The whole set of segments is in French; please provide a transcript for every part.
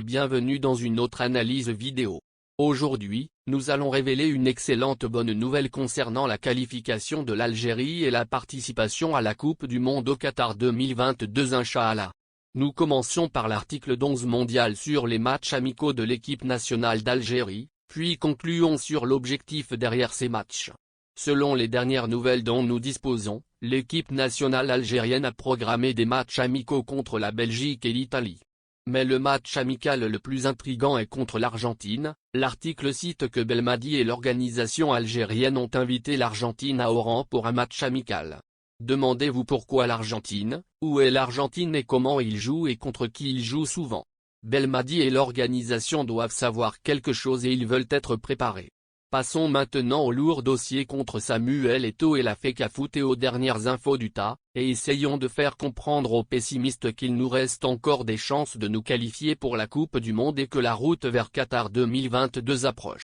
bienvenue dans une autre analyse vidéo. Aujourd'hui, nous allons révéler une excellente bonne nouvelle concernant la qualification de l'Algérie et la participation à la Coupe du Monde au Qatar 2022 Inch'Allah. Nous commençons par l'article 11 mondial sur les matchs amicaux de l'équipe nationale d'Algérie, puis concluons sur l'objectif derrière ces matchs. Selon les dernières nouvelles dont nous disposons, l'équipe nationale algérienne a programmé des matchs amicaux contre la Belgique et l'Italie. Mais le match amical le plus intrigant est contre l'Argentine. L'article cite que Belmadi et l'organisation algérienne ont invité l'Argentine à Oran pour un match amical. Demandez-vous pourquoi l'Argentine, où est l'Argentine et comment ils jouent et contre qui ils jouent souvent. Belmadi et l'organisation doivent savoir quelque chose et ils veulent être préparés. Passons maintenant au lourd dossier contre Samuel Eto'o et la Fecafoot et aux dernières infos du tas, et essayons de faire comprendre aux pessimistes qu'il nous reste encore des chances de nous qualifier pour la Coupe du Monde et que la route vers Qatar 2022 approche.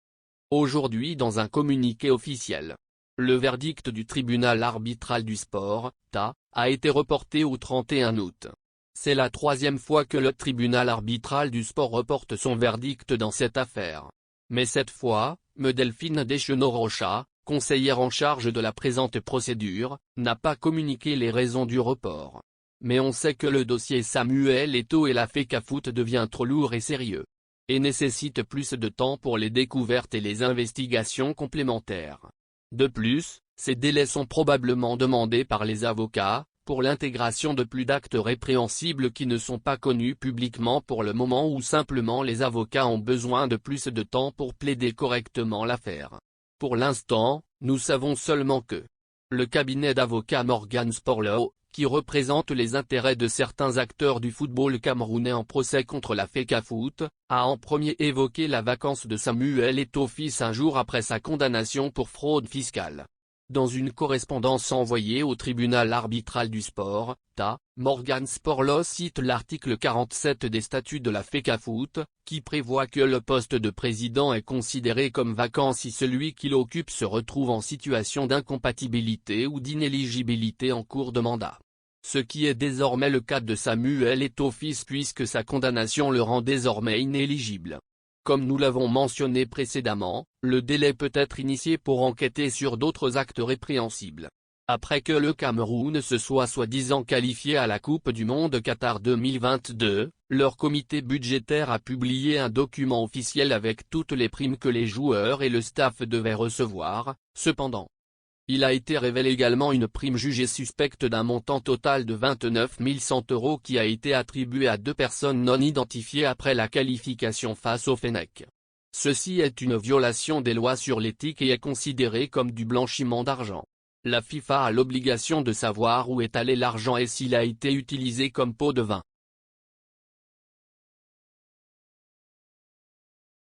Aujourd'hui dans un communiqué officiel, le verdict du tribunal arbitral du sport, TA, a été reporté au 31 août. C'est la troisième fois que le tribunal arbitral du sport reporte son verdict dans cette affaire. Mais cette fois, Delphine Deschenaux-Rocha, conseillère en charge de la présente procédure, n'a pas communiqué les raisons du report. Mais on sait que le dossier Samuel Eto'o et la Fecafoot devient trop lourd et sérieux, et nécessite plus de temps pour les découvertes et les investigations complémentaires. De plus, ces délais sont probablement demandés par les avocats, pour l'intégration de plus d'actes répréhensibles qui ne sont pas connus publiquement pour le moment ou simplement les avocats ont besoin de plus de temps pour plaider correctement l'affaire. Pour l'instant, nous savons seulement que le cabinet d'avocats Morgan Sport Law, qui représente les intérêts de certains acteurs du football camerounais en procès contre la Fecafoot, a en premier évoqué la vacance de Samuel Eto'o fils un jour après sa condamnation pour fraude fiscale. Dans une correspondance envoyée au tribunal arbitral du sport, TA, Morgan Sport Law cite l'article 47 des statuts de la Fecafoot, qui prévoit que le poste de président est considéré comme vacant si celui qui l'occupe se retrouve en situation d'incompatibilité ou d'inéligibilité en cours de mandat. Ce qui est désormais le cas de Samuel Eto'o fils puisque sa condamnation le rend désormais inéligible. Comme nous l'avons mentionné précédemment, le délai peut être initié pour enquêter sur d'autres actes répréhensibles. Après que le Cameroun se soit soi-disant qualifié à la Coupe du Monde Qatar 2022, leur comité budgétaire a publié un document officiel avec toutes les primes que les joueurs et le staff devaient recevoir. Cependant, il a été révélé également une prime jugée suspecte d'un montant total de 29 100 € qui a été attribuée à 2 personnes non identifiées après la qualification face au Fennec. Ceci est une violation des lois sur l'éthique et est considéré comme du blanchiment d'argent. La FIFA a l'obligation de savoir où est allé l'argent et s'il a été utilisé comme pot de vin.